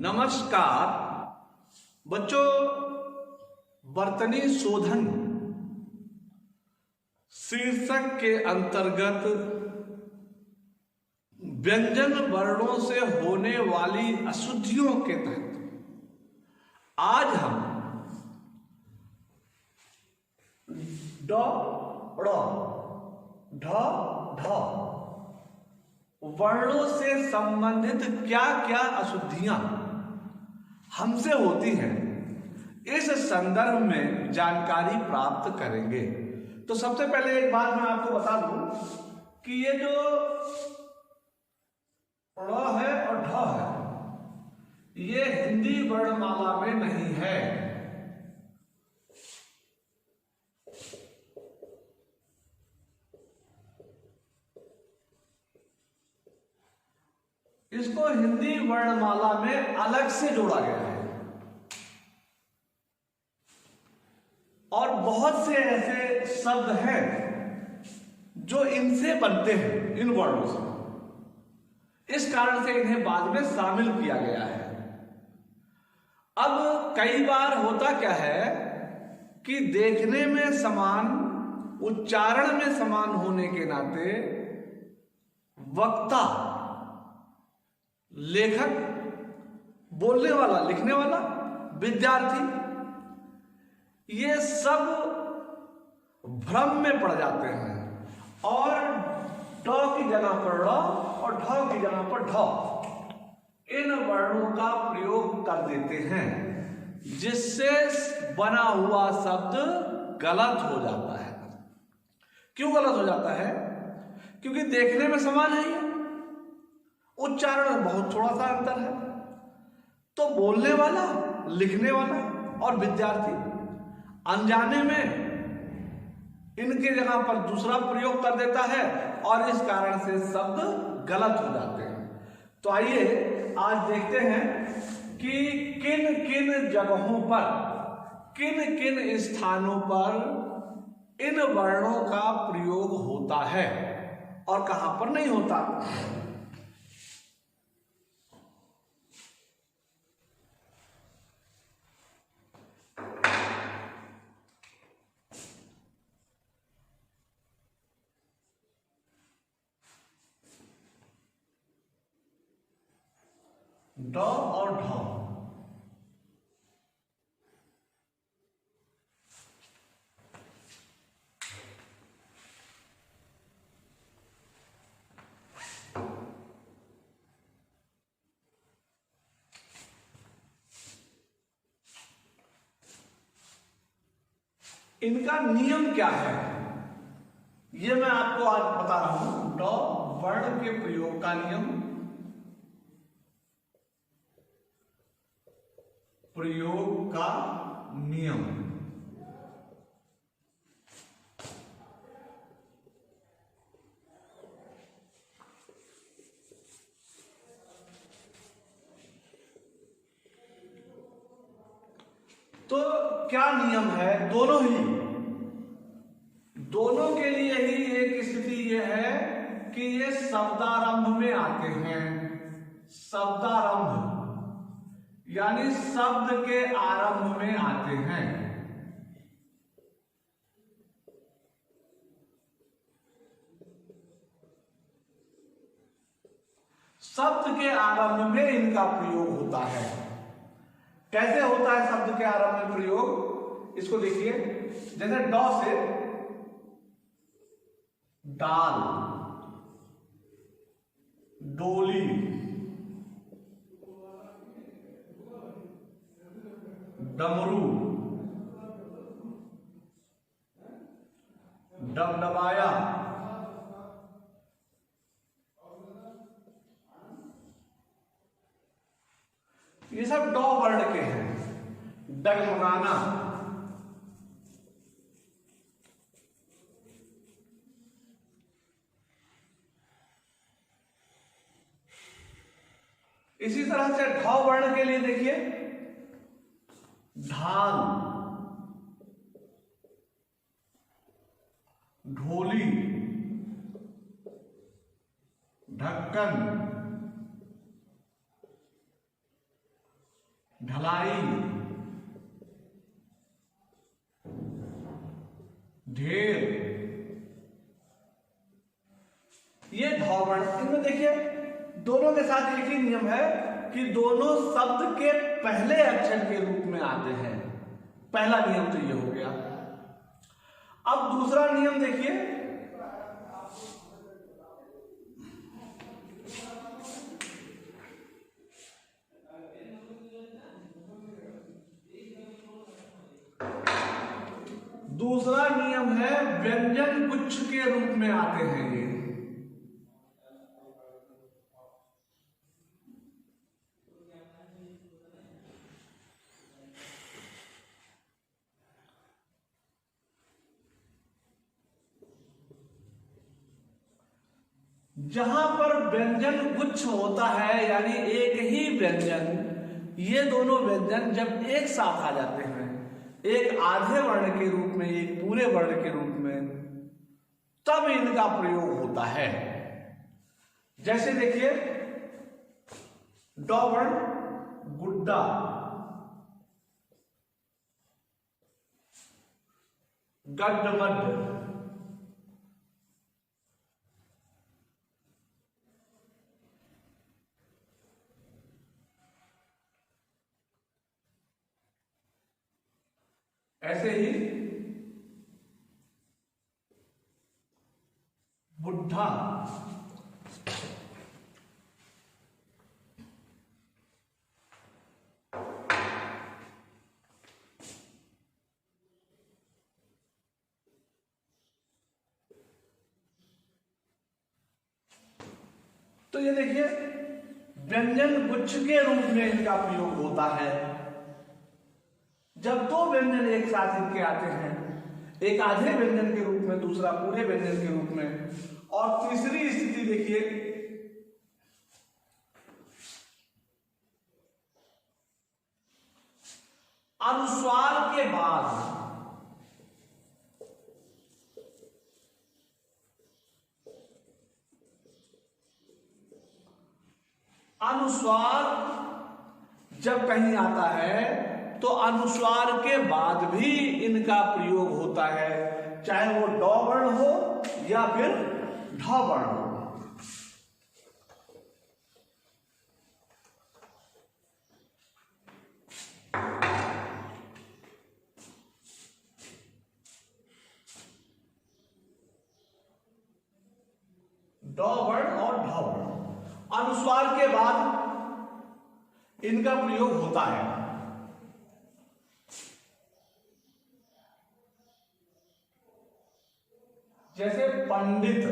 नमस्कार बच्चों, वर्तनी शोधन शीर्षक के अंतर्गत व्यंजन वर्णों से होने वाली अशुद्धियों के तहत आज हम ड ड़ ढ ढ वर्णों से संबंधित क्या क्या अशुद्धियां हमसे होती हैं, इस संदर्भ में जानकारी प्राप्त करेंगे। तो सबसे पहले एक बात मैं आपको बता दूं कि ये जो ड़ है और ढ है, ये हिंदी वर्णमाला में नहीं है। इसको हिंदी वर्णमाला में अलग से जोड़ा गया है और बहुत से ऐसे शब्द हैं जो इनसे बनते हैं, इन वर्णों से। इस कारण से इन्हें बाद में शामिल किया गया है। अब कई बार होता क्या है कि देखने में समान, उच्चारण में समान होने के नाते वक्ता, लेखक, बोलने वाला, लिखने वाला, विद्यार्थी, ये सब भ्रम में पड़ जाते हैं और ड की जगह पर ड़ और ढ की जगह पर ढ इन वर्णों का प्रयोग कर देते हैं, जिससे बना हुआ शब्द गलत हो जाता है। क्यों गलत हो जाता है? क्योंकि देखने में समान है, उच्चारण में बहुत थोड़ा सा अंतर है। तो बोलने वाला, लिखने वाला और विद्यार्थी अनजाने में इनके जगह पर दूसरा प्रयोग कर देता है और इस कारण से शब्द गलत हो जाते हैं। तो आइए आज देखते हैं कि किन किन जगहों पर, किन किन स्थानों पर इन वर्णों का प्रयोग होता है और कहां पर नहीं होता। ड और ढ इनका नियम क्या है, ये मैं आपको आज बता रहा हूं। ड वर्ण के प्रयोग का नियम, प्रयोग का नियम। तो क्या नियम है? दोनों के लिए ही एक स्थिति यह है कि ये शब्दारंभ में आते हैं। शब्दारंभ यानी शब्द के आरंभ में आते हैं। शब्द के आरंभ में इनका प्रयोग होता है। कैसे होता है शब्द के आरंभ में प्रयोग? इसको देखिए, जैसे ड से डाल, डोली, डमरू, डबडबाया, ये सब ड वर्ण के हैं। डगमगाना, इसी तरह से ढ वर्ण के लिए देखिए, ढाल, ढोली, ढक्कन, ढलाई, ढेर, ये ढौवण। इनमें देखिए दोनों के साथ एक ही नियम है कि दोनों शब्द के पहले अक्षर के रूप में आते हैं। पहला नियम तो ये हो गया। अब दूसरा नियम देखिए, दूसरा नियम है व्यंजन गुच्छ के रूप में आते हैं ये। जहां पर व्यंजन गुच्छ होता है यानी एक ही व्यंजन, ये दोनों व्यंजन जब एक साथ आ जाते हैं, एक आधे वर्ण के रूप में एक पूरे वर्ण के रूप में, तब इनका प्रयोग होता है। जैसे देखिए ड वर्ण गुड्डा, गड्ढमड्ढ, ऐसे ही बुढ़ा, तो ये देखिए व्यंजन गुच्छ के रूप में इनका प्रयोग होता है। जब दो व्यंजन एक साथ इनके आते हैं, एक आधे व्यंजन के रूप में, दूसरा पूरे व्यंजन के रूप में, और तीसरी स्थिति देखिए अनुस्वार के बाद, अनुस्वार जब कहीं आता है तो अनुस्वार के बाद भी इनका प्रयोग होता है, चाहे वो ड वर्ण हो या फिर ढ वर्ण हो। ड वर्ण और ढ वर्ण अनुस्वार के बाद इनका प्रयोग होता है। जैसे पंडित,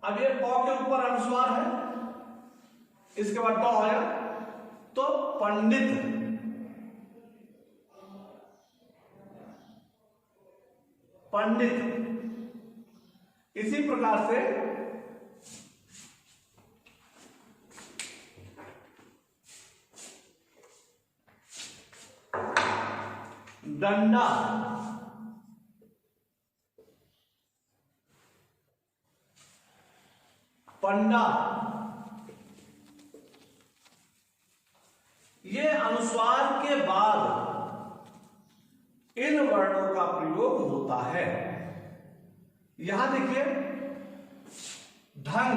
अब ये प के ऊपर अनुस्वार है, इसके बाद ट आया तो पंडित, पंडित। इसी प्रकार से डंडा, पंडा, ये अनुस्वार के बाद इन वर्णों का प्रयोग होता है। यहां देखिए धन,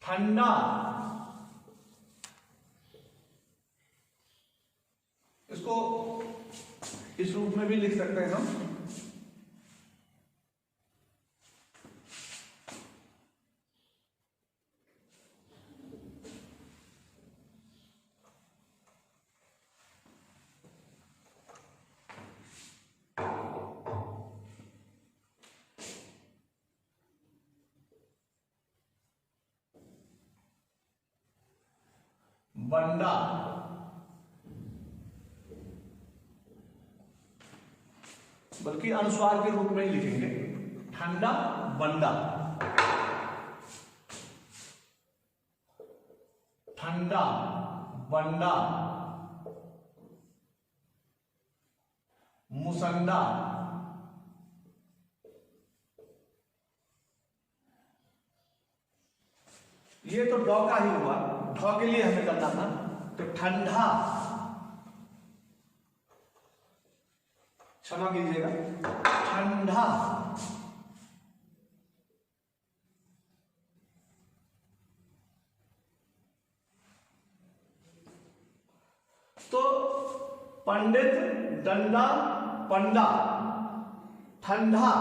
ठंडा, इसको इस रूप में भी लिख सकते हैं हम, बंडा, बल्कि अनुस्वार के रूप में ही लिखेंगे, ठंडा बंडा, ठंडा बंडा, मुसंडा, ये तो डॉ का ही हुआ, ढ के लिए हमें करना था, तो ठंडा, क्षमा कीजिएगा, ठंडा। तो पंडित, डंडा, पंडा, ठंडा,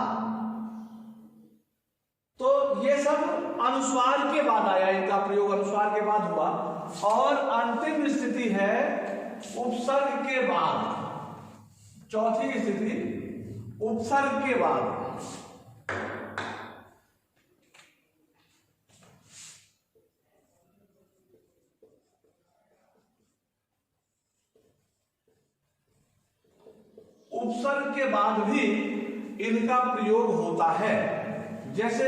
तो ये सब अनुस्वार के बाद आया, इनका प्रयोग अनुस्वार के बाद हुआ। और अंतिम स्थिति है उपसर्ग के बाद, चौथी स्थिति उपसर्ग के बाद। उपसर्ग के बाद भी इनका प्रयोग होता है, जैसे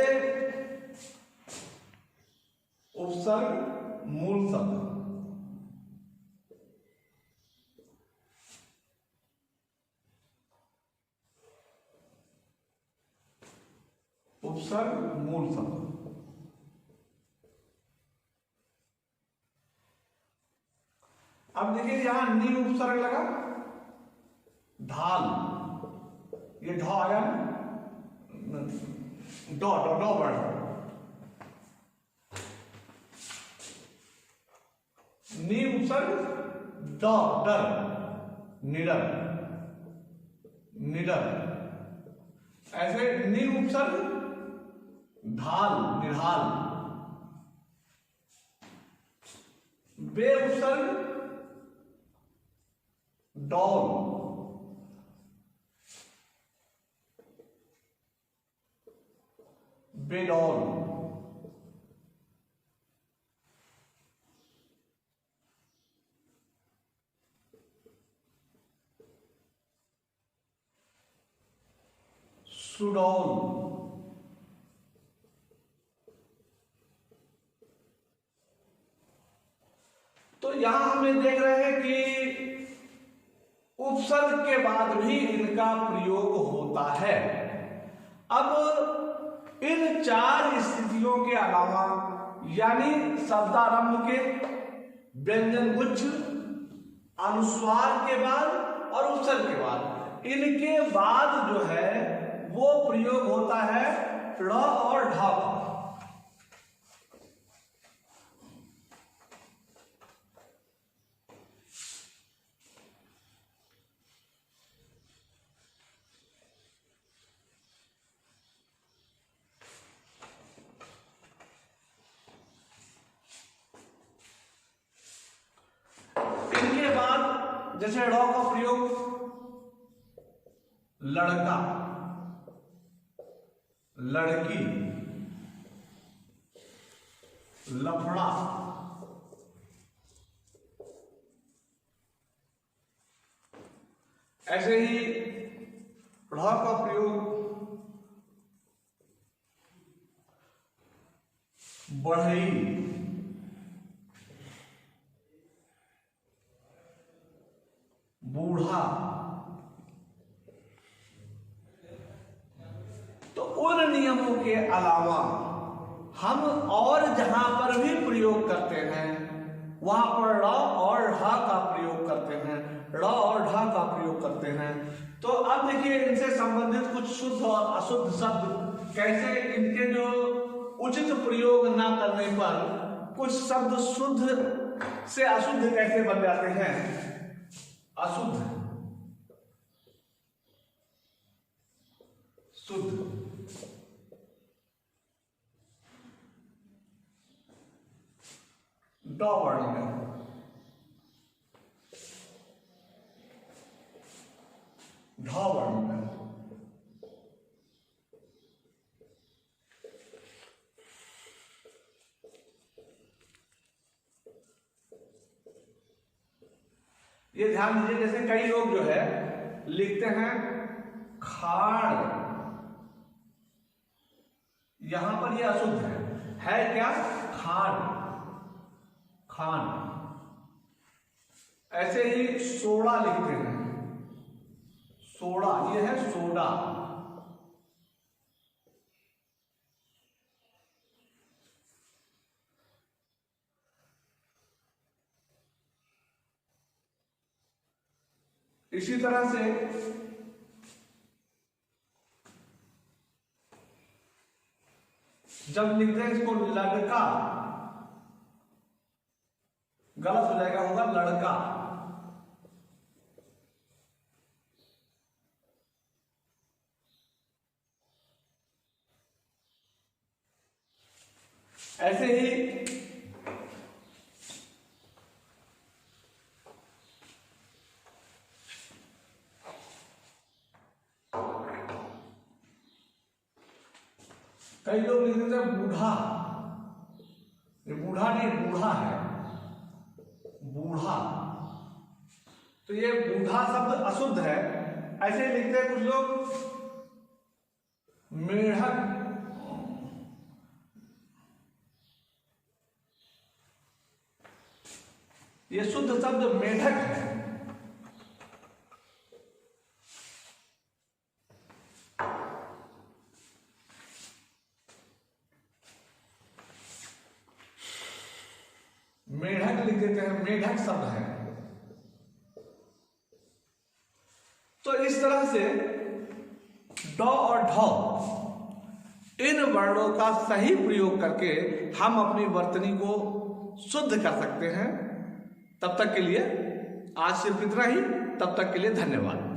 उपसर्ग मूल शब्द, उपसर्ग मूल शब्द। अब देखिए यहां नी उपसर्ग लगा, ढाल, ये ढ आया, डॉ डॉ डॉ बढ़, नी उपसर्ग ड, डर, निडर, निडर। ऐसे नी उपसर्ग ढाल, निढाल। बे उपसर्ग डॉल, बेडॉल। सुडौल, तो यहां हमें देख रहे हैं कि उपसर्ग के बाद भी इनका प्रयोग होता है। अब इन चार स्थितियों के अलावा, यानी शब्दारंभ के, व्यंजन गुच्छ, अनुस्वार के बाद और उपसर्ग के बाद, इनके बाद जो है वो प्रयोग होता है ड़ और ढ का। इनके बाद जैसे ड़ का प्रयोग लड़का, लड़की, लफड़ा, ऐसे ही ढ़ का प्रयोग बढ़ई, बूढ़ा। तो उन नियमों के अलावा हम और जहां पर भी प्रयोग करते हैं वहां पर ड़ और ढ का प्रयोग करते हैं, ड़ और ढ का प्रयोग करते हैं। तो अब देखिए इनसे संबंधित कुछ शुद्ध और अशुद्ध शब्द कैसे, इनके जो उचित प्रयोग ना करने पर कुछ शब्द शुद्ध से अशुद्ध कैसे बन जाते हैं। अशुद्ध, शुद्ध, ड वर्ण में, ढ वर्ण में, ये ध्यान दीजिए, जैसे कई लोग जो है लिखते हैं खाड़, यहां पर ये अशुद्ध है क्या, खाड़, खान। ऐसे ही सोडा लिखते हैं, सोडा, ये है सोडा। इसी तरह से जब लिखते हैं इसको लड़का, गलत हो जाएगा, होगा लड़का। ऐसे ही कई लोग लिख देते हैं बूढ़ा, ये बूढ़ा नहीं, बूढ़ा है, बूढ़ा। तो ये बूढ़ा शब्द अशुद्ध है। ऐसे ही लिखते हैं कुछ लोग मेढक, ये शुद्ध शब्द मेढक है। मेढक लिख देते हैं, मेढक शब्द है। तो इस तरह से ड और ढ इन वर्णों का सही प्रयोग करके हम अपनी वर्तनी को शुद्ध कर सकते हैं। तब तक के लिए आज सिर्फ इतना ही। तब तक के लिए धन्यवाद।